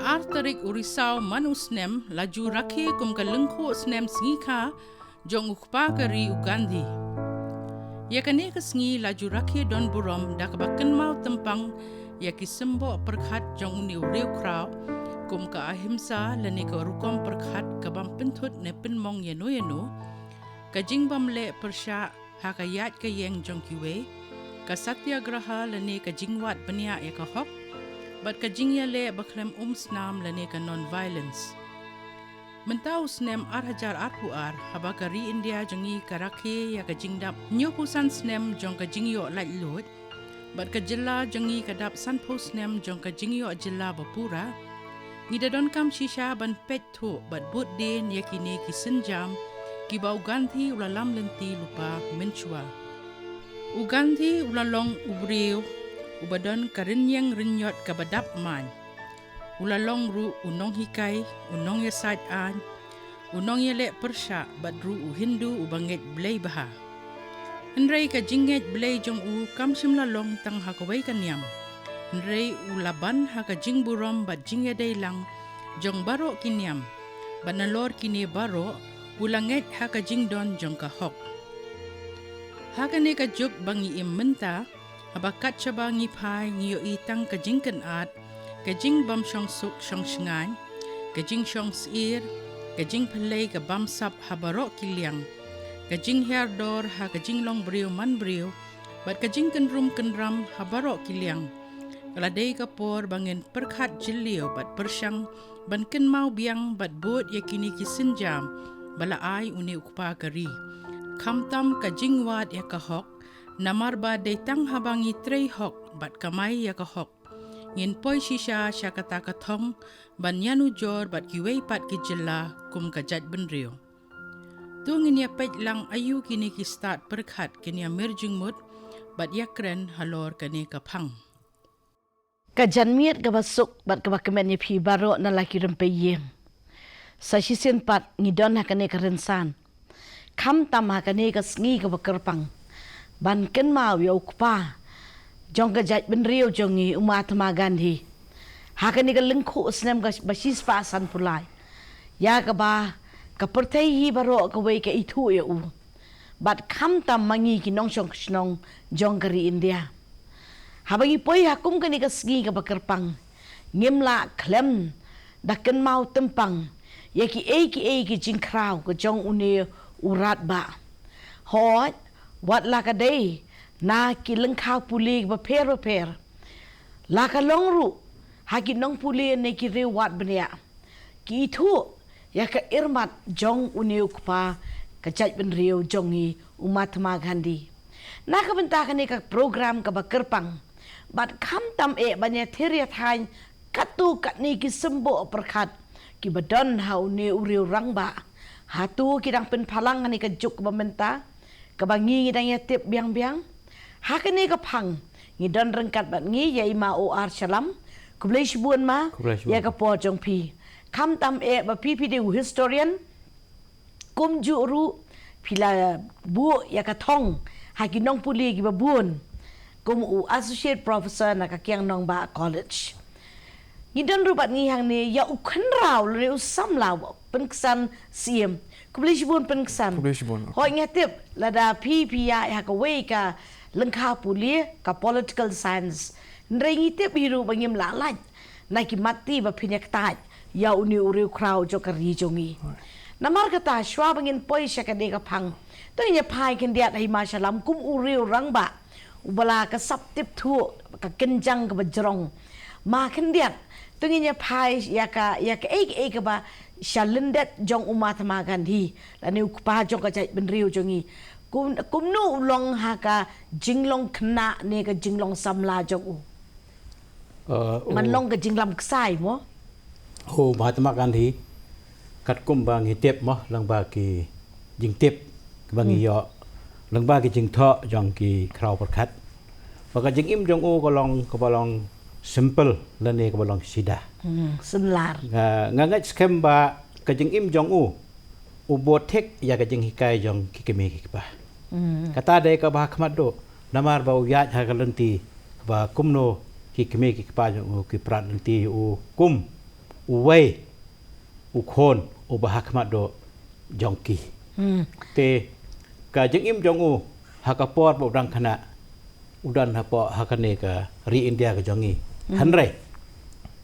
arterik urisau manusnem laju rakhe kum kalengkho snem sngika jong ukpa kari Ugandhi. Ya kane kesngi laju rakhe don burom dak baken mau tempang ya kisembo perkhat jong uni ureu kraw kum ka ahimsa lani ka rukom perkhat ka bam pentut ne penmong yeno ka jingbam le persha hakayat ka yeng jong kiwe ka satyagraha lani ka jingwat bania ya ka hok bat ka jingya le baklem snam lani ka non-violence. Mentau snem hajar arhuar habakari India jongi karakhe ya ka jingdap nyopusan snem jong ka jingyo lait lut bat ka jilla jongi kadap sanpo snem jong ka jingyo jilla bapura ngidadon kam shisha ban pet thu bat but den yakine ki senjam ki bau ganthi ulalam lenti lupa menchua uganthi ulalong ubriu ubadon karinyang rinyot kabadap man ulalong ru unong hikai unong yasad an unong yelek persya badru u hindu ubanget blay baha Nrei ka jinget blay jong u kam simlalong tang hakaway kanyam Nrei ulaban haka jingburom bat jingyaday lang jong baro kinyam banalor kini baro ulanget haka jingdon jong kahok haka ne ka juk bangi immenta habakat chaba ngipai ngiyo itang ka jingken at kajing bam shong suk shong shngan kajing shong sir kajing pelay ka bam sap habaro kiliang kajing herdor ha kajing long briu man briu bat kajing kenram habaro kiliang kaladai kapor bangin perkhat jilio bat persyang ban ken mau biang bat bot yakini kisenjam bala ai uni ukpa kari kamtam kajing wat ya kahok namar ba detang habangi trei hok bat kamai ya kahok ngin poi shisha syakata kathong ban yanu jor bat kiwei pat ki jilla kum kajat benrio tu ngin ya pet lang ayu kini ki start perkhat kini ya merjing mut bat yakren halor kani kapang kajan miet ka basuk bat ka bakemen ya phi baro na laki rempe yem sa sisen pat ngidon hakane ka rensan kham tam hakane ka sngi ka bakerpang ban ken mau ya ukpa jong ka jat benrio jongi Mahatma Gandhi hakani ka lengkhu snem ka basis pasan pulai ya ka ba ka pertai hi baro ka wei ka itu ya u bat kham tam mangi ki nong shong snong jong kari India habangi poi hakum kani ka sgi ka bakerpang ngimla klem daken mau tempang ya ki ki jingkrau ka jong uni urat ba hot wat la ka dei na ki lengkau puli ba per la ka longru haki nong puli ne ki rewat benia ki thu ya ka irmat jong uni ukpa ka jaj ben riu jongi Mahatma Gandhi na ka benta ka ne ka program ka bakerpang bat kham tam banya theria thain katu kat ni ki sembo perkhat ki badon ha uni uriu rangba hatu ki dang pen phalang ni ka juk bamenta ka bangi dang ya tip biang hakani ka phang ngi don rengkat bat ngi yai ma o ar salam kublish buan ma ya ka po jong phi kham tam ba pi de historian kum ju ru phila bu ya ka thong haki nong puli gi ba buan kum u associate professor na ka kyang nong ba college ngi don ru bat ngi hang ni ya u khan raw le u sam law penksan siem kublish buan penksan ho ngatip lada pi ya ka wei ka lengkap puli ka political science nrengi te biru bangim lalat naki mati ba pinyak tat ya uni uriu kraw jo kari jongi namar kata shwa bangin poi syakade ka phang to nya phai ken diat ai masalam kum uriu rangba ubala ka saptip thu ka kenjang ka bajrong ma ken diat to nya phai ya ka ek ba shalendet jong Mahatma Gandhi lani ukpa jong ka jai benriu jongi kum nu long haka jinglong kna ne ka jinglong samla jong man long ka jinglam ksai mo ho Mahatma Gandhi kat kum bang hitep mo lang ba ki jing tip bang yo lang ba ki jing tho jong ki kraw perkhat ba jing im jong ko long simple lane ko long sida senlar ngangat skem ba ka jing im jong ubot tek ya ka jing hikai jong kikeme kikpa kata de ka ba khmat do namar ba ya ha ka lenti ba kumno kikeme kikpa jong ki prat lenti kum uway ukhon ubahak mado jongki te ka jeng im jong u hakapor bo dang khana udan hapo hakane ka ri India ka jongi hanre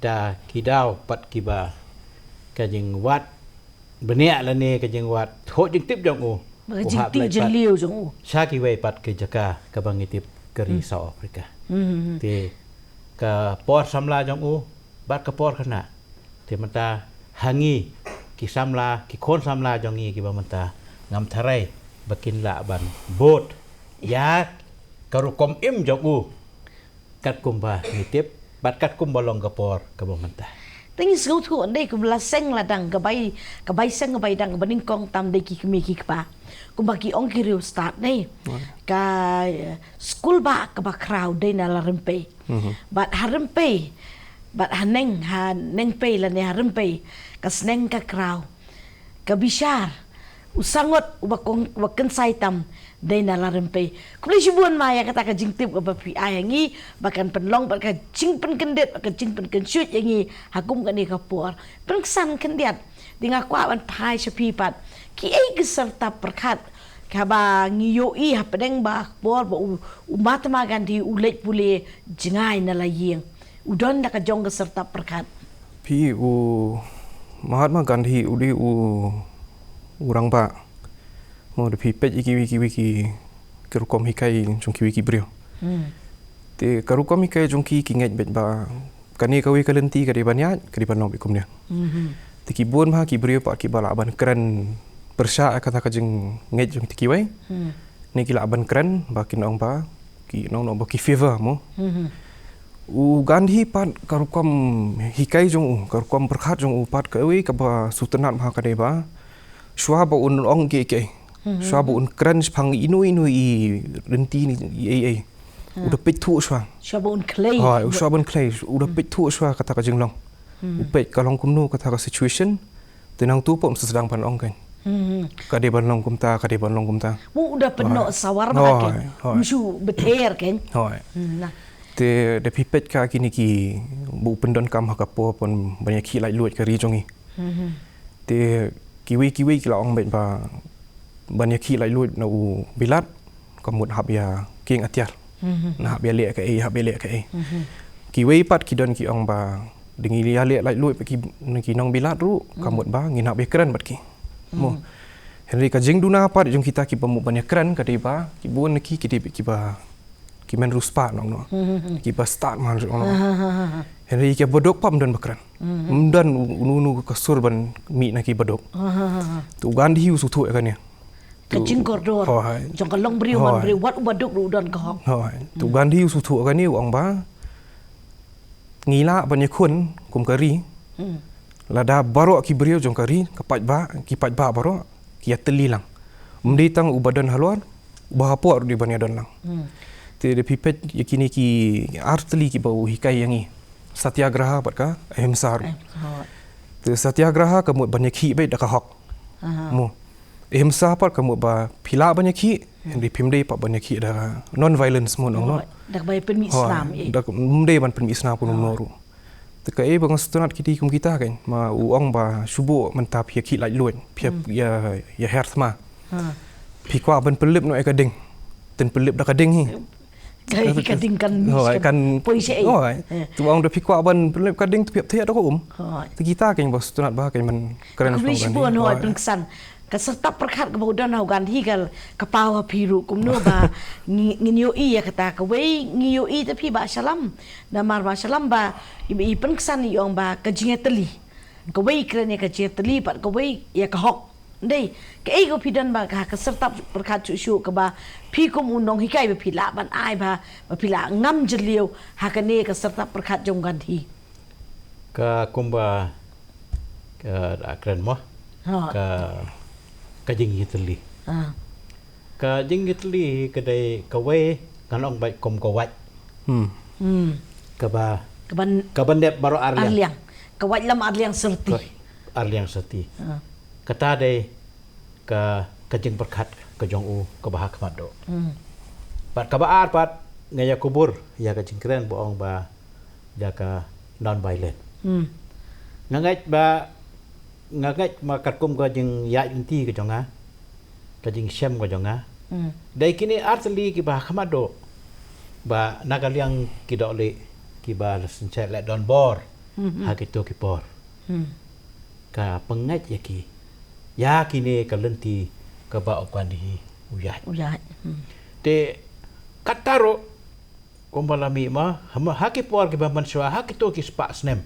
da kidau pat kiba ka jeng wat benia lane ka jeng wat tho jeng tip jong u jing ti jen liu jong u Shaki way pat ke jaka ka bangitip kari South Africa. Te ka por samla jong u bat ka por khana. Te mata hangi ki samla ki khon samla jongi ki ba mata ngam tharai bakin la ban bot ya karukom im jong u kat kumba ngitip bat kat kumba long ka por ka ba mata. Tengi sgau thu andai kum la seng la dang ka bai seng bai dang baning kong tam dei ki kmi ki pa. Kum bagi ong ki riu start nei. Ka school ba ka ba crowd dei na la rempe. Bat harempe bat haneng pe la ne harempe ka sneng ka crowd. Ka bishar usangot ubakong waken saitam dei na la rempe. Kuli sibuan maya kata ka jingtip ka ba pi ayangi bakan penlong ba ka jingpen kendet ka jingpen ken shoot yangi hakum ka ni ka por. Pengsan kendiat dinga kwa ban pai sepi pat ki ai serta perkat ka ba ngiyo I hapedeng ba por ba Mahatma Gandhi ulek pule jengai na la yeng udon da ka jong serta perkat pi Mahatma Gandhi udi urang ba mo de pi pet wiki kerukom hikai jong ki wiki brio te kerukom hikai jong ki nget bet ba kani kawi kalenti ka de banyak ka di panong bikum dia te ki bon ma ki brio pa ki bala ban keren persya kata ka jeng nget jong ki wai ni ki la ban keren ba ki nong ba ki nong ba ki fever mo Gandhi pat karukom hikai jong karukom berkhat jong pat kawi ka ba sultanat ma ka de ba shwa ba un ong ke shwa ba un keren phang inu I renti ni ai udah pet thu shwa shabun clay ha shwa clay udah pet thu shwa kata ka jeng long upet kalong kumnu kata ka situation tenang tu pom sedang pan ong kan kade ban long kumta mu udah penuh sawar ba kan musu beter kan hoi nah te de pipet ka kini ki bu pendon kam ha kapo pon banyak ki lai luat ka ri jongi te kiwi ki la ong bet ba banyak ki lai luat na u bilat kamut hab ya king atiar na hab ya le ka e kiwi pat ki don ki ong ba dengi lia le lai luat ki nong bilat ru kamut ba ngin hab ya keren bat ki mo Henry ka jeng duna pat jong kita ki pamu banyak keren ka de ba ki bun ki de ki ba ki men ruspa nong no ki ba start man no Henry ki bodok pam dan bakran dan unu kasur ban mi na ki bodok tu Gandhi su thu kan ya kecing kordor jong kalong beri man beri wat bodok ru dan ka tu Gandhi su thu kan ni ong ba ngila banyak kun kum kari lada baro ki beriu jong kari kapat ba baro ki ateli lang menditang ubadan haluan bahapo di banya don lang te de pipet yakini ki artli ki bau hikai yangi satyagraha pat ka ahimsa te satyagraha kamut banyak hi be dak hok mo ahimsa pat kamut ba phila banyak hi di pimde pat banyak hi da non violence mo no dak bai pen Islam dak mde ban pen Islam pun noru te ka bang stunat kiti kum kita kan ma uong ba subo mantap hi lai luan phiap ya herthma phikwa ban pelip no ekading ten pelip dak kading hi kading kan poise tu orang dah pikir ban pelip kading tu piap tiap dah kum kita kan bos tu nak bah kan man keren kan kan hoi pengsan kaserta perkhat kemudian Gandhi kal kapau piru kumno ba nginyo I ya kata ka wei nginyo I tapi ba salam damar ba salam ba I pengsan I ong ba kajingeteli ka wei krene kajingeteli pat ka wei ya ka hok Đây, cái ego phi đơn bà cả serta perkat cucu ke ba phi kum undong hikai ba phila ban ai ba phila ngam jeliu hakane ka serta perkat jong Gandhi ka kumba ka akran mo ka jing Italy ka jing Italy ka dai ka we kan ong bai kom ka wat ka ban dep baro arliang ka wat lam arliang serti kata dai ka jing perkat ka jong u ka bahak mado pat ka baar pat ngaya kubur ya ka jing keren boong ba ya ka non violent ngangat makat kum ka jing ya inti ka jonga ka jing syam ka jonga dai kini artli ki ba khamado ba nagaliang ki dole ki ba lesencet le don bor ha ki to ki por ka pengat ya kini ka lenti ka ba okwan di uyat te kataro kombalami ma ha ki por ki ba manswa ha ki to ki spa snem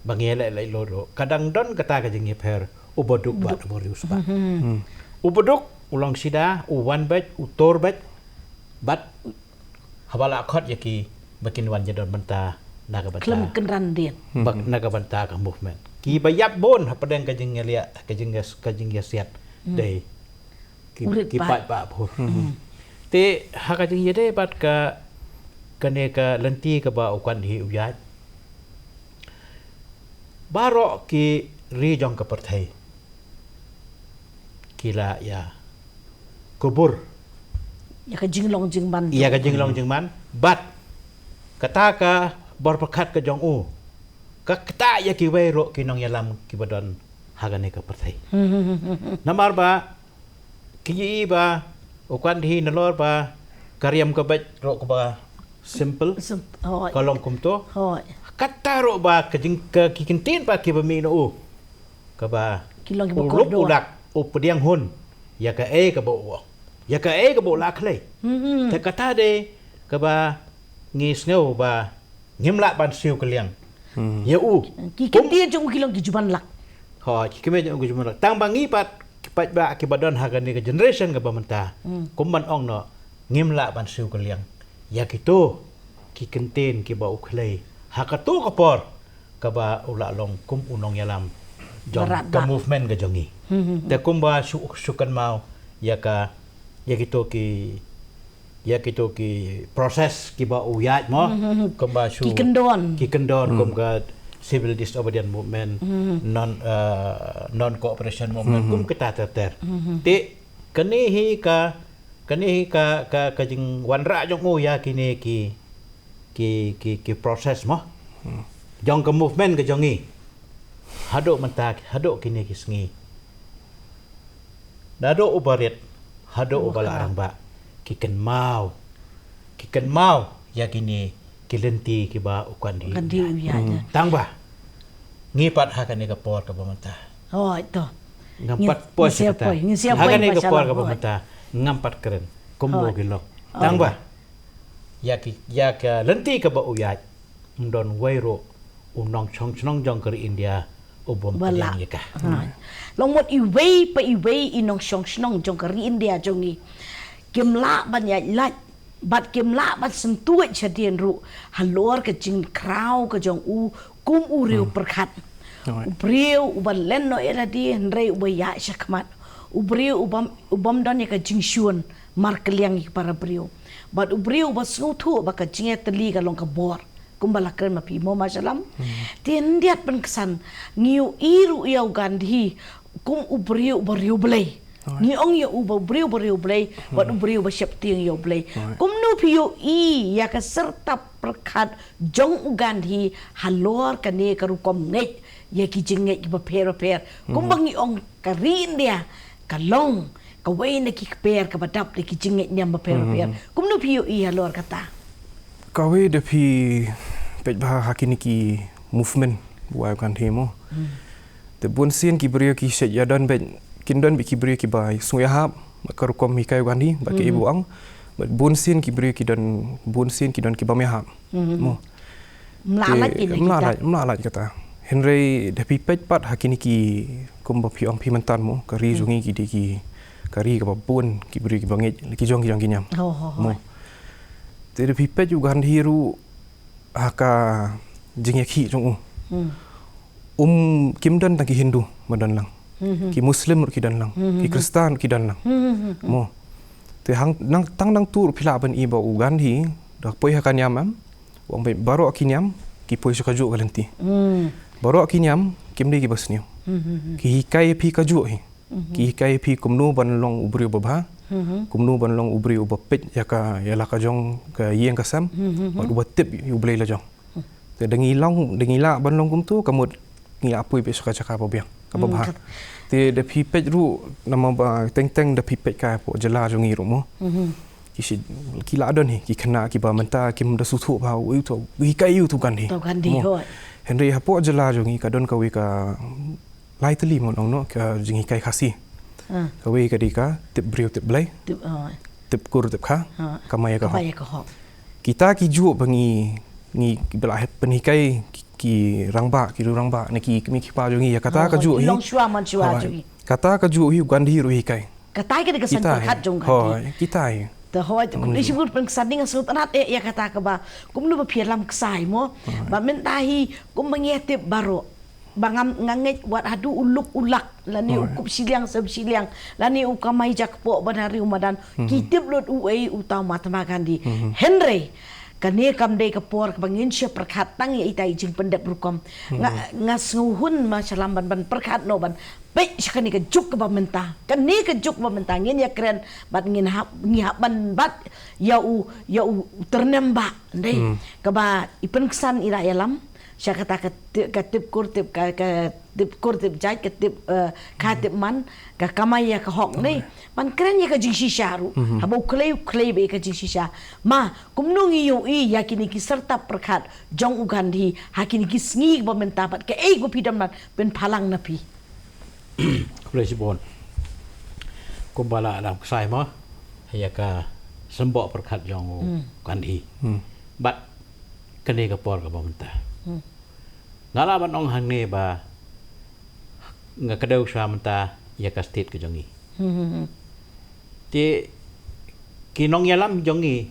bangele lai lodo kadang don kata ka jing per uboduk ba borius ba uboduk ulang sida uwan bet utor bet bat habala khot yaki bakin wan jadon banta naga banta klem kenran dia bak naga banta ka movement ki bayap bon hapadang ka jing lia ka jing siat dei ki pat ba phur te ha ka jing yede bat ka kane ka lenti ka ba ukwan hi uyat barok ki ri jong ka perthai kila ya kubur ya ka jinglong jingban iya ka jinglong jingman bat kata ka bor pakat ka jong u ka kata ya ki wei ro ki nong yalam ki badon hagane ka perthai namar ba ki ba ukwan hi nalor ba karyam ka bet ro ka ba simple kolong kumto hoi kata ro ba ka jing ka ki kintin ba ki ba mi no u ka ba kilong ki ba uluk ulak updiang hun ya ka ka bo ya ka la khlei te kata de ka ba ngis ngau ba ngimla ban siu kaliang ya ki kintin jong kilong ki juban lak ho ki keme jong ki juban lak tang bangi pat ba ki badon hagani ka generation ka ba menta kumban ong no ngimla ban siu kaliang ya ki to ki kintin ki ba ukhlei hakatu kapor ka ba ula long kum unong yalam jong ka movement ka jongi te kum ba sukan mau ya kito ki proses ki ba uyat mo kum ba ki kendon kum ka civil disobedience movement non cooperation movement kum kita ter te kani ka jing wanra jong u ya kini ki proses mo jong ke movement ke jongi hadok mentak hadok kini ki sengi dado ubarit hadok ubala arang ba kiken mau ya kini kilenti ki ba ukwan di tang ba ngipat hakane ka por ka pamata itu ngampat pos kita hakane ka por ka pamata ngampat keren kumbo gilok tang ba ya ka lenti ka ba uyat ndon wairo unong chong jong kari India ubom palang yaka long mot iwei inong chong jong kari India jongi kimla ban ya lat bat kimla bat sentuai chadien ru halor ke jing krau ke jong u kum u riu perkhat ubriu uban lenno era di ndrei ubaya shakmat ubriu ubam don ya ka jing shuan mar keliang para briu bat ubriu bat sutu baka jinge teli ka long ka bor kumbala keren mapi mo masalam tien diat pen kesan ngiu iru iau gandhi kum ubriu beriu belai ni ong ya ubriu belai bat ubriu ba syap tiang iau belai kum nu piu i ya ka serta perkat jong gandhi halor kane karukom ngai ya ki jinge ki ba per kum bangi ong karin dia kalong kawai na ki per ka badap de ki jinge nyam ba per kum nu piu i halor kata kawai depi pej bah hakini ki movement buai kan themo te bun sin ki brio ki set yadan bet kindon bi ki brio ki bai sungai hap makar kom mi kai kan ba ki ibu ang bet bun sin ki brio ki don bun sin ki don ki bame hap mo mlalat kata henry depi pej pat hakini ki kom ba pi ong pi mantan mo kari jungi ki di ki kari ka bun ki brio ki bangit ki jong ki nyam mo jadi pipet juga hiru haka jingeki jong kimdan taki Hindu madan lang ki Muslim ki dan lang ki Kristen ki dan lang mo te hang nang tang nang tur pila ban iba ugandhi dak poi hakan yamam wong baru akinyam ki poi suka ju galenti baru akinyam kimdi ki basniu ki hikai pi kaju hi ki hikai pi kumnu ban long ubri babha kumnu ban long ubri ubapet ya ka ya la ka jong ka yeng ka sam wat ubatip ublei la jong te dengi la ban long kum tu kamut ngi apoi be suka cakap apa biang apa bah te de pipet ru nama ba teng de pipet ka po jela jongi ru mo ki kila adon hi ki kena ki ba menta ki mda sutu ba u to wi kai u tu kan hi to kan di hoi henry hapo jela jongi ka don ka wi ka lai teli mo nong no ka jingi kai khasi ka wi ka di ka tip brio tip blai tip kur tip kha kamaya ka ho kita ki ju bangi ni bela penikai ki rangba ki rangba ne ki mi ki pa jongi ya kata ka ju hi long shua man shua jongi kata ka ju hi gandhi ru hi kai katai ka kesan perkat jong kan kita hi te hoi kum ni sibut pen kesan ding asut anat ya kata ka ba kum nu ba phialam ksai mo ba men tahi kum mengetip baro bangam nganget wat hadu uluk ulak lani ukup siliang seb siliang lani ukamai jak po banari umadan kitip lot uai utama tamakan di Henry kani kam dei kapor bangin sia perkhat tang ya itai jing pendep rukom ngas nguhun masalam ban perkhat no ban pe kani ka juk ba menta kani ka juk ba menta ngin ya keren bat ngin hap ban bat ya u ternemba dei ka ba ipen kesan ira yalam sia kata ka tip kurtip ka tip kurtip jai ka tip khatip man ka kamaya ka hok nei man keren ya ka jing shisharu habo klei be ka jing shisha ma kumnung yu i yakini ki serta perkhat jong ugandhi hakini ki sngi ba mentapat ka ei go pidam man pen phalang na pi klei sibon kumbala alam sai mo ya ka sembok perkhat jong ugandhi bat kene ka por ka ba menta ngalaban ong hang ne ba nga kadau shamanta ya ka state ke jongi ti kinong yalam jongi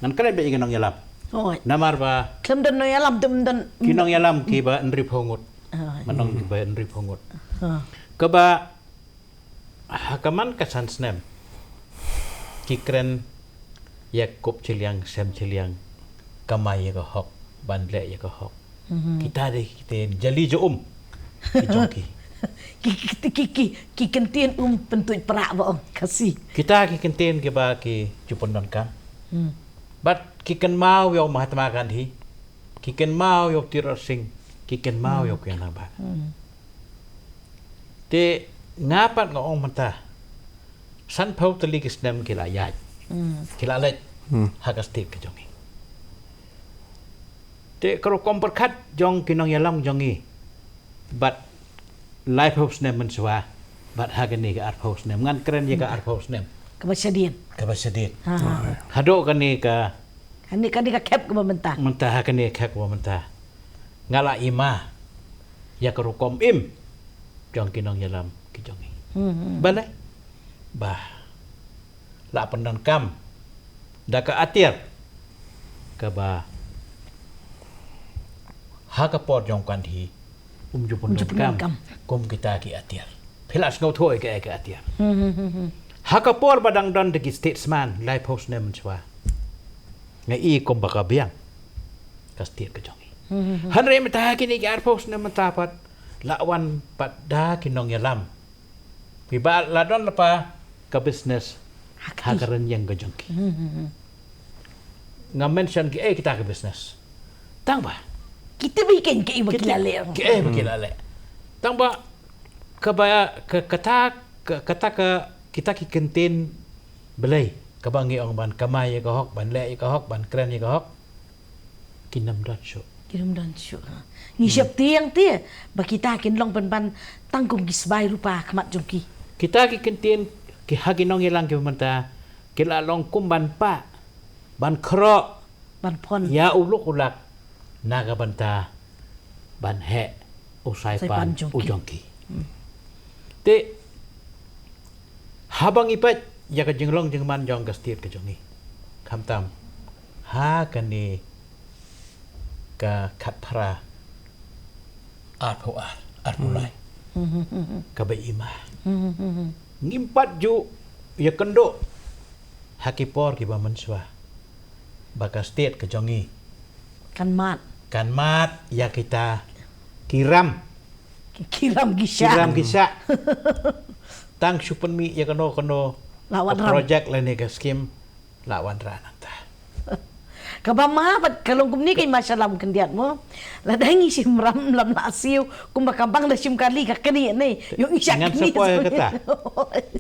nan kare be kinong yalam oi namar ba klem dan no yalam dum dan kinong yalam ki ba nri phongut manong ki ba nri phongut ka ba hakaman ka sansnem ki kren ya kop chiliang sem chiliang kamai ya ka hok bandle ya ka hok kita deh kita jali jo ki jongki ki kentien pentut perak ba kasih kita ki kenten ke ba ki jupon don kam but ki ken mau yo Mahatma Gandhi ki ken mau yo Tir Singh ki ken mau yo kyan ba te ngapat ngong mata san phau tali ki snem ki la yai ki la let hagastik ke jongi te karo komperkat jong kinong yalam jongi but life house nem menswa but hagani ka art house nem ngan keren ya ka art house nem kebasyadian hado kani ka kep ke mentah hagani ka ko mentah ngala ima ya karo kom im jong kinong yalam ki jongi balai bah la pendan kam da ka atir ka ba hakapor jong Gandhi jupon kam kom kita ki atir pelas ngau thoi ke atir hakapor badang don de statesman life house nem chwa ngai kom baka biang kastir ke jongi hanre mata kini ki ar house nem tapat lawan pada kinong yalam piba ladon apa ke business hakaran yang ke jongi mention ki kita ke business tang ba kita bikin ke ibu kilale bakilale tangba kabaya kata kita ki kenten belai kabangi ong ban kamai ka hok ban le ka hok ban kren ka hok kinam dan syo ni siap tiang tie ba kita kin long ban tangkum gisbai rupa khamat jongki kita ki kenten ki haginong ilang ki manta kila long kumban pa ban kro ban pon ya uluk ulak naga banta ban he usai pan ujongki te habang ipet ya ka jenglong jengman jong kastir ke jongi kamtam ha kani ka khatara arpulai ka ba ima ngimpat ju ya kendo hakipor ki ba manswa ba kastir ke jongi kan mat ya kita kiram gisha tang supen mi ya kono lawan project lene ke skim lawan ranang ta Kabama pat kalong kumni kay masalam kendiat mo. Ladangi sim ram lam la siu kumbakabang da sim kali ka kani ni. Yung isya Ngan kini. sapoy kata.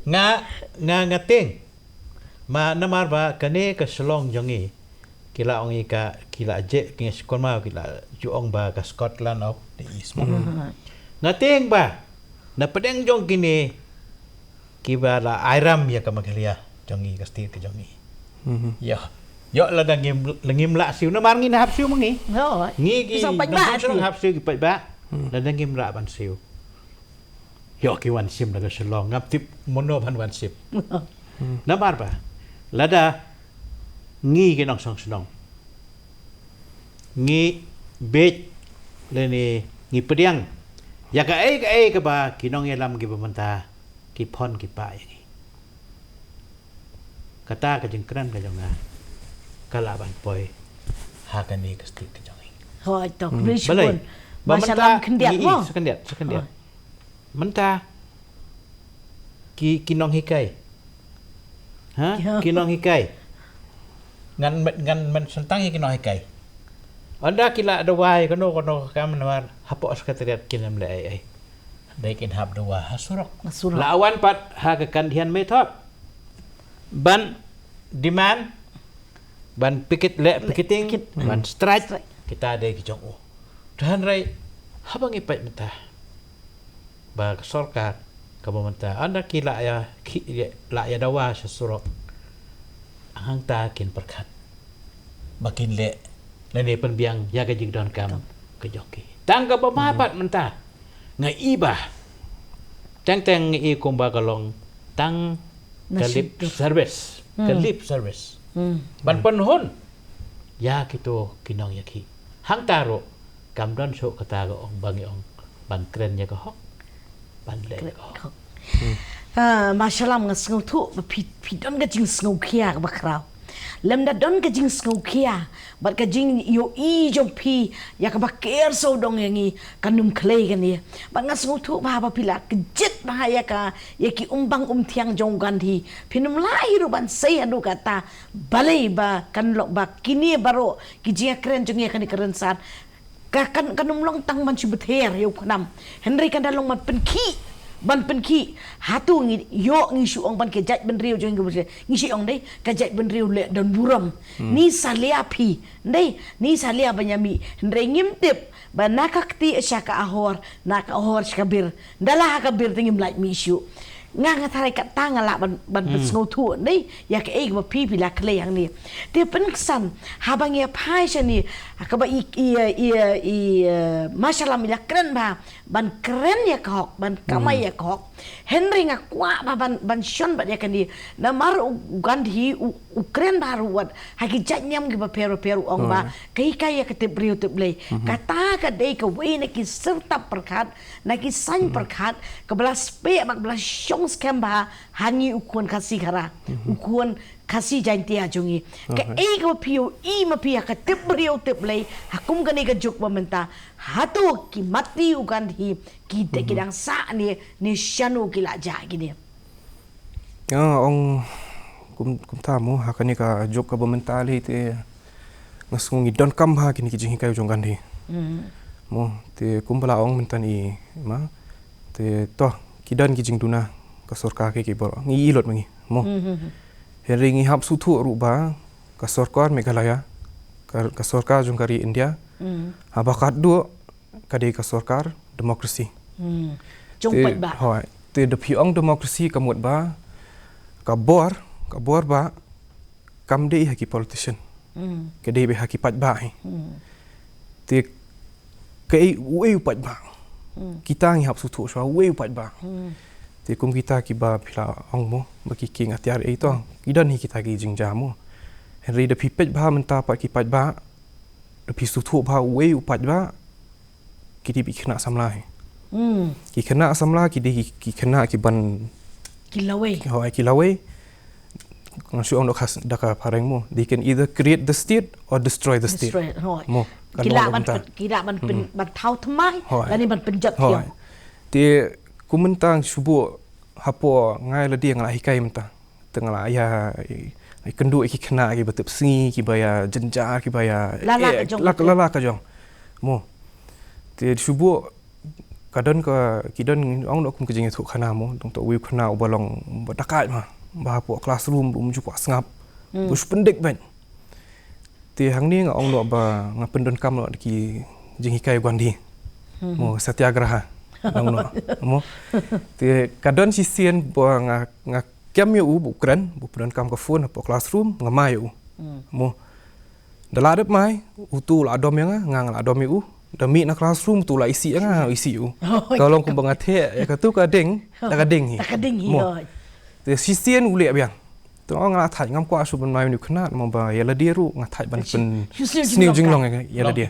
Nga ngating. Ma namar ba kane ka selong jongi. Kila ongi ka kila je kinga skon ma kila juong ba ka Scotland of the East. Ngating ba. Na pedeng jong kini kiba la airam ya ka magalia jongi ka stil ke jongi. Ya. Yo la dangim la siu na mar ngin hap siu mangi. No. Ngi ki Isang pagba. hap siu ki pagba. La dangim ra ban siu. Yo ki wan sim la ka selong ngap tip mono ban wan sip. Na mar ba. Lada ngi ke nong song senong. Ngi bet le ni ngi pediang. Ya ka ai ka ba kinong yalam ki pemanta ki pon ki pa yang. Kata ka jeng kran ka jonga. Kalaban poi hakani ka stik ka jonga. Hoi tok Balai. rishun. Masalam kendiat mo. Sekendiat. Menta ki kinong hikai. Ha? Kinong hikai. Ngan men sentang kinong hikai. Anda kila dawai kono kam nawar hapo sekretariat kinam le ai. Dai kin hab dawa hasurok. Lawan pat ha ka kandian method. Ban demand ban picketing ban strike kita ada ki jong dan rai habang ipat menta ba sarkar ka menta anda kila ya la ya dawa surok ang ta kin perkat makin le nene penbiang ya ka jing don kam ke joki tangga pemapat menta ngai iba teng i komba kalong tang kalip service ban penhun ya kito kinong yaki hang taro kamdon so kata ga ong bangi ong ban kren ya ka hok ban le ka Masalam nga sngau tu pi don ga jing sngau kia ka bakraw. Lem da don ka jing sngau kia bat ka jing yo I jong pi ya ka baker so dong yangi kanum klei kan ni. Bat nga sngau tu ba pila ke jet ba ya ka ya ki umbang tiang jong ganthi pinum lai ru ban sei adu kata balai ba kan lok ba kini baro ki jia keren jong ya kan keren sat kan kanum long tang man subether yo kanam Henry kan dalong man penki ban penki hatu ngi yo ngi suong ban ke jaj ben riu jong ngi siong dei ka jaj ben riu le don buram ni salia pi dei ni salia banyami Henry ngimtip ba nakakti syaka ahor nak ahor skabir dalah kabir tingim like mi isu nga tarai kat tanga la ban sngau tu dei ya ke eg ba pi la kle yang ni te pensan habang ya pai shani akaba i masalam ya keren ba ban keren ya kok ban kamai ya kok Henry nga kwa ba ban shon ba ya kan ni na mar gandhi keren baru wat haki jat nyam gi ba peru ong ba kai ya ke te brio te blei kata ka dei ka we na ki serta perkat na ki san perkat ka belas pe mak belas skam ba hangi ukun kasih kara ukun kasih janti ajungi ke ego pio I ma pia ka tibrio tiblei hakum gani ka juk menta hatu ki mati ukan hi ki te kidang sa ni shanu kila ja gini ya ong kum tamu hakani ka juk ka mentali te ngasngi don kam ha kini ki jing kayu jong gandhi mo te kumbala ong mentani ma te toh kidan ki jing duna ka sorka ke ki bor ngi ilot mangi mo Henry ngi hap sutu ruba ka sorkar Meghalaya ka sorkar jong kari India habakat du ka de ka sorkar demokrasi jong pat ba hoi te de piong demokrasi kamut ba ka bor ba kam de haki politician ke de be haki pat ba te ke we pat ba kita ngi hap sutu so we pat ba te kum kita ki ba pila ong mo baki king atiar e to idan hi kita ki jing jamu Henry de pipet ba menta pa ki pat ba de pisu thu ba we upat ba ki di bi kena samlai ki kena samla ki di ki kena ki ban kilawe ngasu ong dokas daka pareng mo they can either create the state or destroy the state mo kila ban thau thmai lani ban penjat hiao te kumentang subu hapo ngai la dia ngala hikai menta tengala ya Kendu ki kena ki betep sengi ki baya jenjar ki baya lala ka jong. Mo. Te subuh kadon ka kidon ong nok kum ke jing thu khana mo tong to wi khana ubalong batakat ma ba pu classroom rum ju kwa sngap bus pendek ban ti hang ni ong no ba ngapendon kam no ki jing hikai gwandi mo satyagraha ong no mo ti kadon sisien bo nga kem yu bu kran bu pendon kam ka phone pu classroom ngamai u mo daladep mai utu la dom yang ngang la dom yu demi na classroom tu la isi isi u kalau kum bangathe ya ka tu ka ding hi te sisien ule biang tu nga thai ngam kwa su ban mai ni khna ma ba ya la dia ru nga thai ban pen sniu jing long ya la dia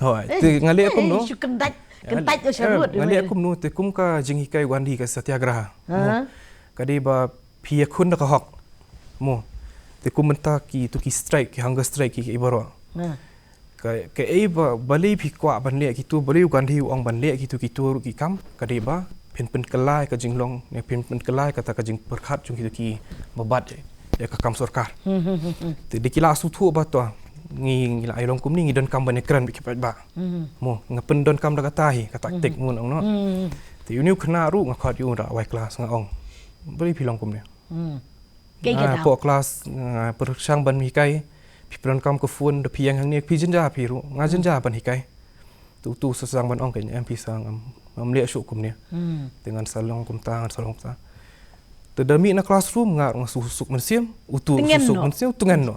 hoi te ngale kum no kentaj o sharut ngale kum no te kum ka jing hi kai wandi ka satyagraha ka de ba phia khun ka hok mo te kum menta ki tu ki strike ki hunger strike ki ibaro ke ba bali phi kwa ban le ki tu bali gan thi ong ban le ki tu ki tu ki kam ka de ba pen kelai ka jinglong ne pen kelai ka ta ka jing perkhat chung ki tu ki mabat ya ka kam sarkar te de kila su thu ba to ngi la ai long kum ni ngi don kam ban ekran bi ki ba mo ngapen don kam da ka tai ka tak tek mun ong no te yu ni khna ru nga khat yu ra wai class nga ong bali phi long kum ne ke ga po class per sang ban mi kai pi pron kam ko phone de piang hang ni pi jinja pi ru nga jinja ban hikai tu sesang ban ong ke em pi sang am le su kum ni dengan salong kum ta salong ta te dami na classroom nga susuk mensiam utu susuk mensiam tungan no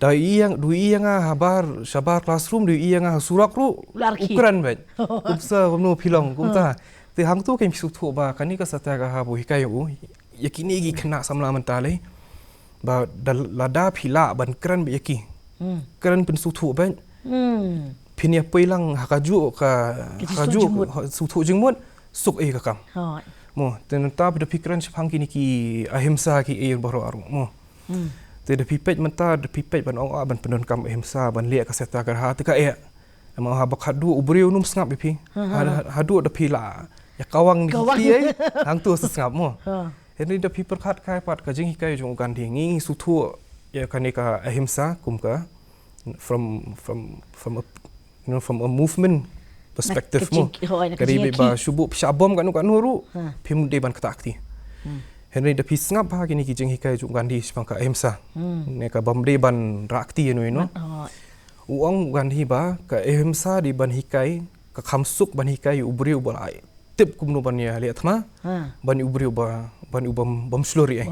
dai yang du yang habar sabar classroom du yang surak ru ukuran bet kum sa kum no pilong kum ta te hang tu ke pi su thu ba kan ni ka satya ga ha bu hikai u yakini gi khna samla mentale ba lada phila ban kran be ki kran pen su thu ban phinia peilang hakaju ka hakaju su thu jingmut suk ka kam mo ten ta be pikran phang ki ni ki ahimsa ki e baro aru mo te de pipet menta de pipet ban ong ban pendon kam ahimsa ban le ka seta gar ha te ka e ma ha bak hadu ubriu num snap be pi hadu de phila ya kawang ni ki hang tu snap mo ini dah people kat kai pat ka jing hikai jong kan thi ngi su thu ya kanika ahimsa kum ka from a movement perspective mo kari be ba shubu shabom kan ru phim de ban kata akti henry dah pis ngap ha kini ki jing hikai jong kan thi spang ka ahimsa ne ka bam de ban rakti no uang kan thi ba ka ahimsa di ban hikai ka khamsuk ban hikai ubri ubalai tip kum no ban ya le athma ban ubri uba ban ubam bam slori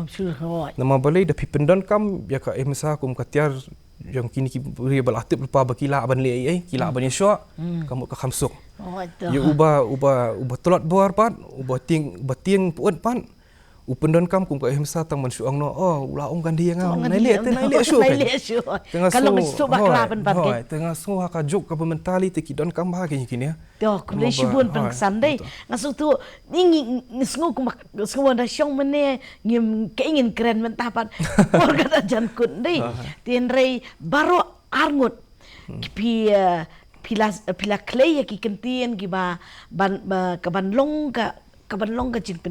nama balai da pipendon kam ya ka emsa kum katiar yang kini ki ri bal atip lupa bakila ban le ai kila ban yesho kamu ka khamsuk ya uba tolot bor pat uba tieng puat pan upendon kam kum ka emsa tang man suang no ula ong kan dia ngau nai le shu kalau mesu bakla ban pat ke tengah so ka juk ka mentali te ki don kam ba ke kini to kumle shibun pang sandai ngasu tu ni ngu kum ngu da shong mene ngim ke ingin keren mentah pat or kata jan kun dei tien rei baro arngut pila clay ki kentien ki ba ban ka ban long ka jing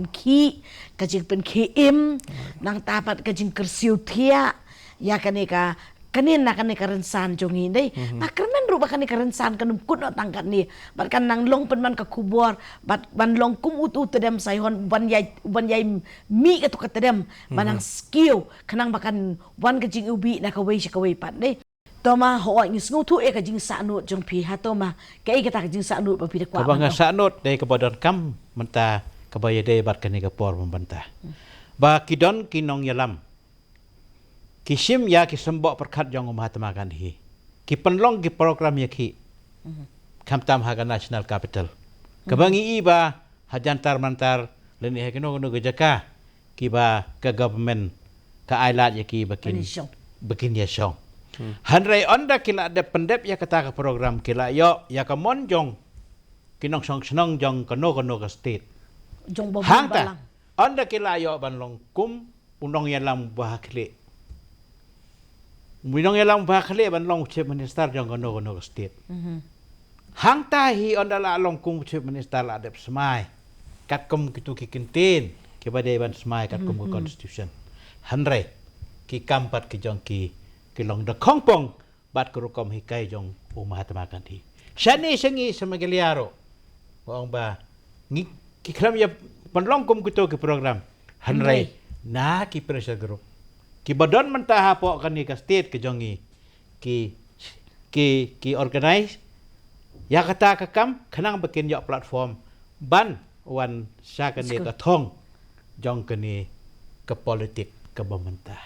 pen ki im nang tapat ka jing kersiu thia ya kaneka kanin rensan jongi dei makranan ru bakani rensan kanum kun tangkat ni bat kan nang long pen man ka kubor bat ban long kum ut tedem saihon ban yai mi ka tu tedem banang skill kanang bakan wan ka jing ubi na ka wei pat dei toma ho ngi sngu thu e ka jing sa nu jong pi ha toma ke ka jing sa nu ba pi kwa ka bang sa nu de ka bodon kam menta ka baya de bat kan ka por membanta ba kidon kinong yalam kisim ya ki sembok perkat jong Mahatma Gandhi ki penlong ki program ya ki kam tam ha national capital ka bangi iba hajantar mantar leni ha kino no gejaka ki ba ka government ka ailat ya ki bakin ya shong hanrai onda kila de pendep ya kata ka program kila yo ya ka monjong kinong song senong jong kono ka state jong bo hangta onda kila yo ban long kum unong yalam bahakle minong yalam bahakle ban long chief minister jong kono ka state hangta hi onda la long kum chief minister la de smai kat kum kitu kikintin ke bade ban smai kat kum constitution hanrai ki kampat ki jong ki long da khong pong bat ko kom hi kai jong u Mahatma Gandhi shani sengi semagaliaro ong ba ngi ki kram ya panlong kum kuto ki program hanrai na ki pressure group ki badon mentah po kan ni ka state ki jongi ki organize ya kata ka kam khanang bakin yo platform ban wan sa kan ni ka thong jong kan ni ka politik ka bamantah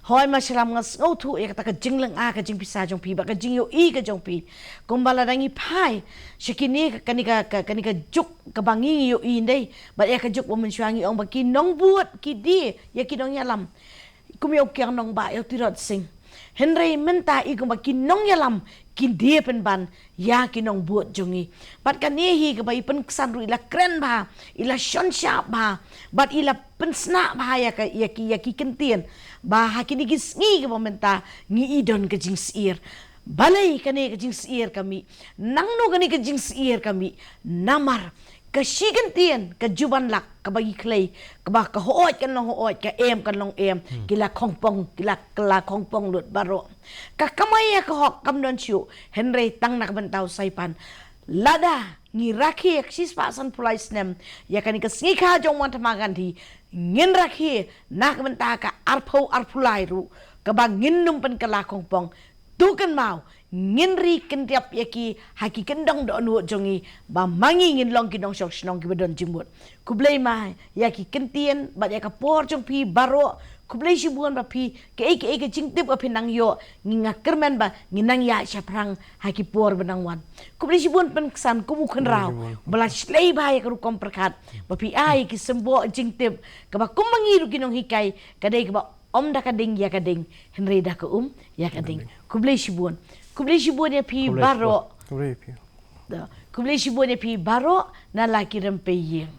hoi masalam ngas ngau thu ya kata ka jingleng a ka jing pisa jong pi ba ka jing yo i ka jong pi kumbala dangi pai shikini ka juk ka bangi yo i ndai ba ya ka juk wo mensyuangi ong ba ki nong buat ki di ya ki nong yalam kumyo kyang nong ba yo tirot sing Henry menta i kumba ki nong yalam ki di pen ban ya ki nong buat jongi bat ka nehi ka ba i pen ksan ru ila kren ba ila shon sharp ba bat ila pen sna ba ya ki kentien ba hakini gis ngi ka menta ngi idon ka jing sir balai kane ka jing sir kami nangno kane ka jing sir kami namar ka shigantien ka juban lak ka bagi clay ka ba ka hoot kan long hoot ka em kan long em kila khongpong kila khongpong lut baro ka kamaya ka hok kam don chu Henry tang nak bentau saipan lada ngi rakhi eksis pa san pulai snem ya kan ka sika jong Mahatma Gandhi ngin rakhi nak benta ka arpulai ru ka ba ngin num pen kala khongpong tu kan mau ngin ri kentiap yaki haki kendong do nu jongi ba mangi ngin long kinong shok shnong ki bedon jimbut kublai mai yaki kentien ba ya ka por jong pi baro kublai shibuan ba pi ke jingtip ka pinang yo nginga kermen ba nginang ya chaprang haki por benang wan kublai shibuan pen ksan kubu kan raw bala slei ba ya ka rukom perkat ba pi ai ki sembo jingtip ka ba kumangi ru kinong hikai kadai ka ba om da kading ya kading Henry da ka ya kading kublai shibuan ya pi baro. Kublai shibuan ya pi baro na laki rempe yeng.